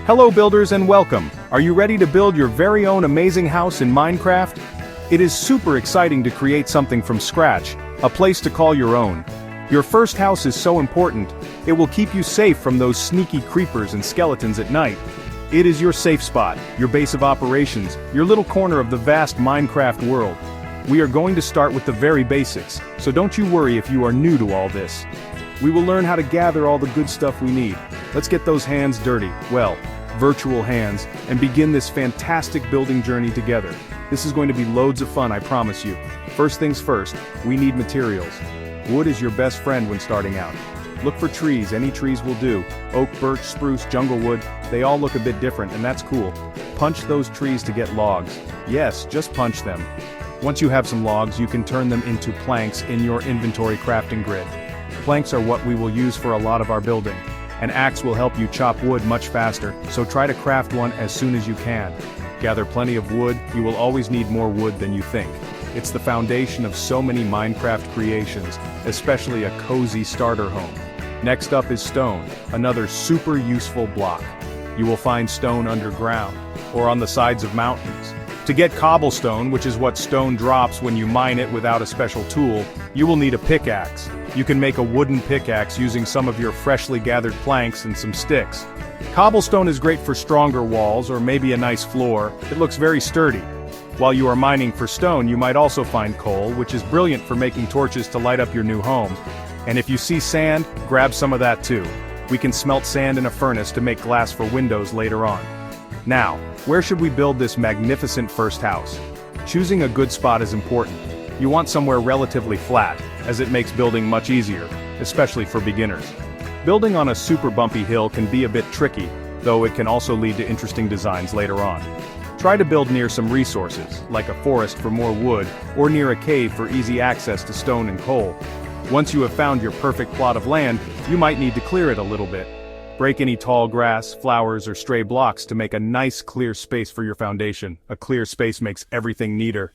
Hello builders and welcome! Are you ready to build your very own amazing house in Minecraft? It is super exciting to create something from scratch, a place to call your own. Your first house is so important, it will keep you safe from those sneaky creepers and skeletons at night. It is your safe spot, your base of operations, your little corner of the vast Minecraft world. We are going to start with the very basics, so don't you worry if you are new to all this. We will learn how to gather all the good stuff we need. Let's get those hands dirty, well, virtual hands, and begin this fantastic building journey together. This is going to be loads of fun, I promise you. First things first, we need materials. Wood is your best friend when starting out. Look for trees, any trees will do. Oak, birch, spruce, jungle wood, they all look a bit different and that's cool. Punch those trees to get logs. Yes, just punch them. Once you have some logs, you can turn them into planks in your inventory crafting grid. Planks are what we will use for a lot of our building. An axe will help you chop wood much faster, so try to craft one as soon as you can. Gather plenty of wood, you will always need more wood than you think. It's the foundation of so many Minecraft creations, especially a cozy starter home. Next up is stone, another super useful block. You will find stone underground, or on the sides of mountains. To get cobblestone, which is what stone drops when you mine it without a special tool, you will need a pickaxe. You can make a wooden pickaxe using some of your freshly gathered planks and some sticks. Cobblestone is great for stronger walls or maybe a nice floor, it looks very sturdy. While you are mining for stone, you might also find coal, which is brilliant for making torches to light up your new home. And if you see sand, grab some of that too. We can smelt sand in a furnace to make glass for windows later on. Now, where should we build this magnificent first house? Choosing a good spot is important. You want somewhere relatively flat, as it makes building much easier, especially for beginners. Building on a super bumpy hill can be a bit tricky, though it can also lead to interesting designs later on. Try to build near some resources, like a forest for more wood, or near a cave for easy access to stone and coal. Once you have found your perfect plot of land, you might need to clear it a little bit. Break any tall grass, flowers, or stray blocks to make a nice clear space for your foundation. A clear space makes everything neater.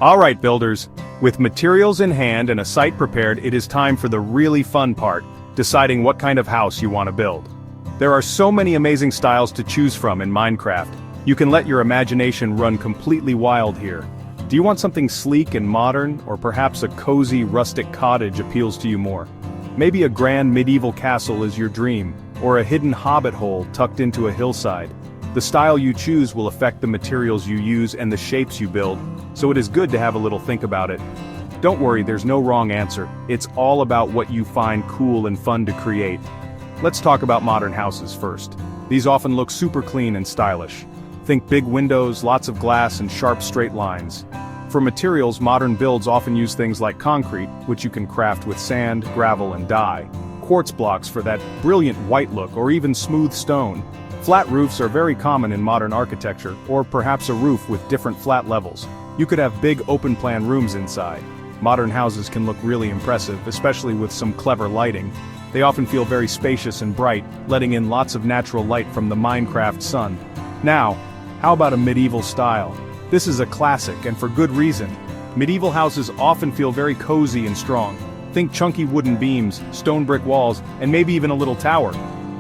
Alright builders, with materials in hand and a site prepared, it is time for the really fun part, deciding what kind of house you want to build. There are so many amazing styles to choose from in Minecraft, you can let your imagination run completely wild here. Do you want something sleek and modern, or perhaps a cozy, rustic cottage appeals to you more? Maybe a grand medieval castle is your dream, or a hidden hobbit hole tucked into a hillside. The style you choose will affect the materials you use and the shapes you build, so it is good to have a little think about it. Don't worry, there's no wrong answer, it's all about what you find cool and fun to create. Let's talk about modern houses first. These often look super clean and stylish. Think big windows, lots of glass, and sharp straight lines. For materials, modern builds often use things like concrete, which you can craft with sand, gravel, and dye. Quartz blocks for that brilliant white look, or even smooth stone. Flat roofs are very common in modern architecture, or perhaps a roof with different flat levels. You could have big open-plan rooms inside. Modern houses can look really impressive, especially with some clever lighting. They often feel very spacious and bright, letting in lots of natural light from the Minecraft sun. Now, how about a medieval style? This is a classic, and for good reason. Medieval houses often feel very cozy and strong. Think chunky wooden beams, stone brick walls, and maybe even a little tower.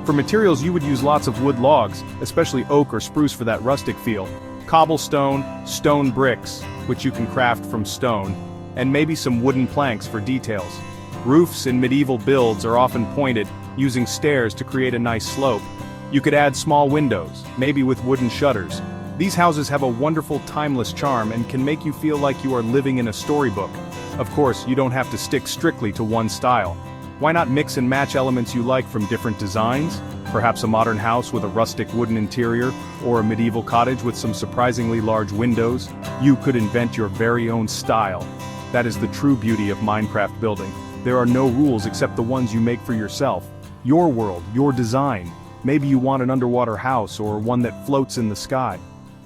For materials you would use lots of wood logs, especially oak or spruce for that rustic feel. Cobblestone, stone bricks, which you can craft from stone, and maybe some wooden planks for details. Roofs in medieval builds are often pointed, using stairs to create a nice slope. You could add small windows, maybe with wooden shutters. These houses have a wonderful timeless charm and can make you feel like you are living in a storybook. Of course, you don't have to stick strictly to one style. Why not mix and match elements you like from different designs? Perhaps a modern house with a rustic wooden interior, or a medieval cottage with some surprisingly large windows. You could invent your very own style. That is the true beauty of Minecraft building. There are no rules except the ones you make for yourself. Your world, your design. Maybe you want an underwater house or one that floats in the sky.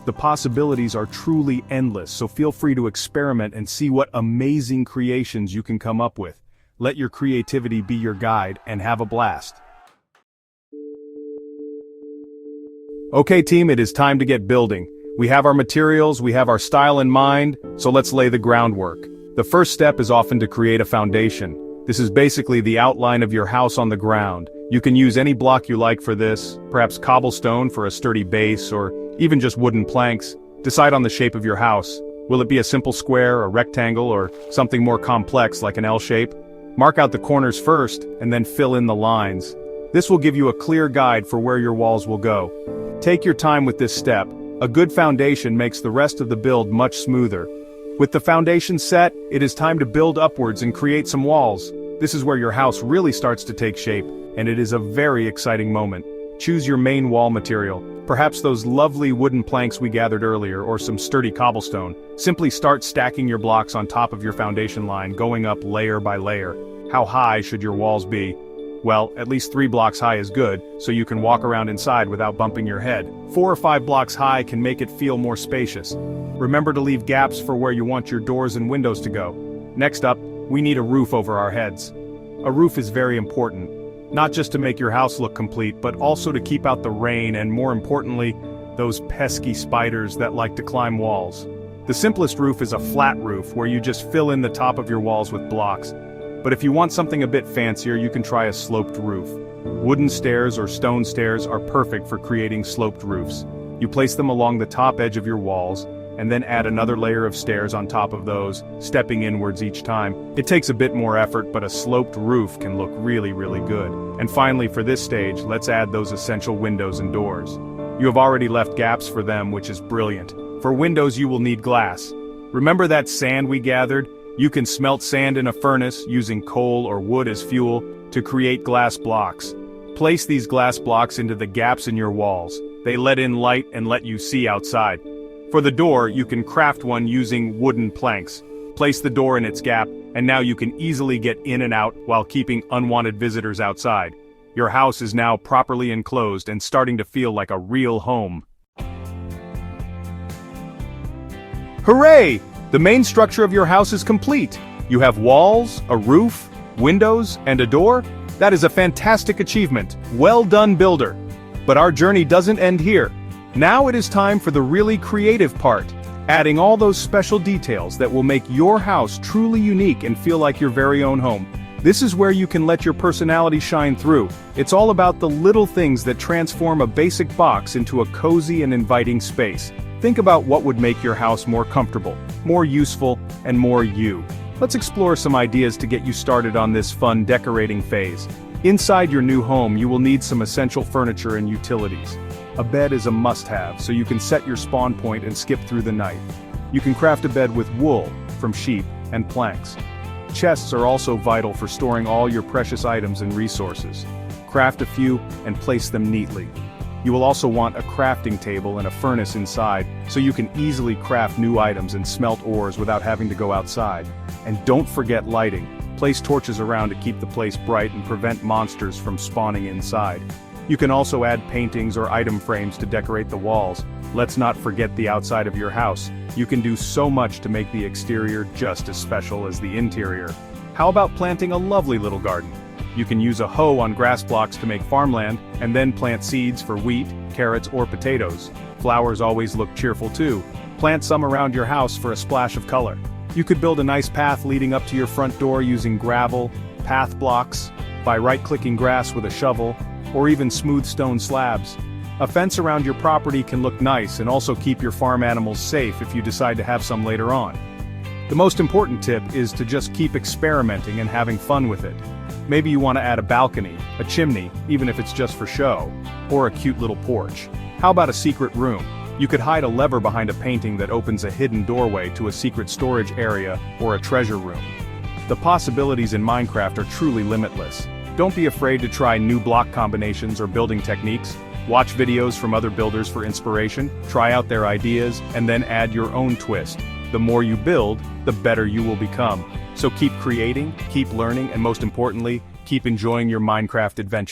The possibilities are truly endless, so feel free to experiment and see what amazing creations you can come up with. Let your creativity be your guide and have a blast. Okay team, it is time to get building. We have our materials, we have our style in mind, so let's lay the groundwork. The first step is often to create a foundation. This is basically the outline of your house on the ground. You can use any block you like for this, perhaps cobblestone for a sturdy base, or even just wooden planks. Decide on the shape of your house. Will it be a simple square, a rectangle, or something more complex like an L shape? Mark out the corners first, and then fill in the lines. This will give you a clear guide for where your walls will go. Take your time with this step. A good foundation makes the rest of the build much smoother. With the foundation set, it is time to build upwards and create some walls. This is where your house really starts to take shape, and it is a very exciting moment. Choose your main wall material, perhaps those lovely wooden planks we gathered earlier or some sturdy cobblestone. Simply start stacking your blocks on top of your foundation line, going up layer by layer. How high should your walls be? Well, at least 3 blocks high is good, so you can walk around inside without bumping your head. 4 or 5 blocks high can make it feel more spacious. Remember to leave gaps for where you want your doors and windows to go. Next up, we need a roof over our heads. A roof is very important, not just to make your house look complete, but also to keep out the rain and, more importantly, those pesky spiders that like to climb walls. The simplest roof is a flat roof where you just fill in the top of your walls with blocks. But if you want something a bit fancier, you can try a sloped roof. Wooden stairs or stone stairs are perfect for creating sloped roofs. You place them along the top edge of your walls, and then add another layer of stairs on top of those, stepping inwards each time. It takes a bit more effort, but a sloped roof can look really good. And finally, for this stage, let's add those essential windows and doors. You have already left gaps for them, which is brilliant. For windows, you will need glass. Remember that sand we gathered? You can smelt sand in a furnace, using coal or wood as fuel, to create glass blocks. Place these glass blocks into the gaps in your walls. They let in light and let you see outside. For the door, you can craft one using wooden planks. Place the door in its gap, and now you can easily get in and out while keeping unwanted visitors outside. Your house is now properly enclosed and starting to feel like a real home. Hooray! The main structure of your house is complete. You have walls, a roof, windows, and a door. That is a fantastic achievement. Well done, builder. But our journey doesn't end here. Now it is time for the really creative part, adding all those special details that will make your house truly unique and feel like your very own home. This is where you can let your personality shine through. It's all about the little things that transform a basic box into a cozy and inviting space. Think about what would make your house more comfortable, more useful, and more you. Let's explore some ideas to get you started on this fun decorating phase. Inside your new home, you will need some essential furniture and utilities. A bed is a must-have, so you can set your spawn point and skip through the night. You can craft a bed with wool, from sheep, and planks. Chests are also vital for storing all your precious items and resources. Craft a few and place them neatly. You will also want a crafting table and a furnace inside, so you can easily craft new items and smelt ores without having to go outside. And don't forget lighting. Place torches around to keep the place bright and prevent monsters from spawning inside. You can also add paintings or item frames to decorate the walls. Let's not forget the outside of your house. You can do so much to make the exterior just as special as the interior. How about planting a lovely little garden? You can use a hoe on grass blocks to make farmland, and then plant seeds for wheat, carrots, or potatoes. Flowers always look cheerful too. Plant some around your house for a splash of color. You could build a nice path leading up to your front door using gravel, path blocks, by right-clicking grass with a shovel, or even smooth stone slabs. A fence around your property can look nice and also keep your farm animals safe if you decide to have some later on. The most important tip is to just keep experimenting and having fun with it. Maybe you want to add a balcony, a chimney, even if it's just for show, or a cute little porch. How about a secret room? You could hide a lever behind a painting that opens a hidden doorway to a secret storage area or a treasure room. The possibilities in Minecraft are truly limitless. Don't be afraid to try new block combinations or building techniques. Watch videos from other builders for inspiration, try out their ideas, and then add your own twist. The more you build, the better you will become. So keep creating, keep learning, and most importantly, keep enjoying your Minecraft adventure.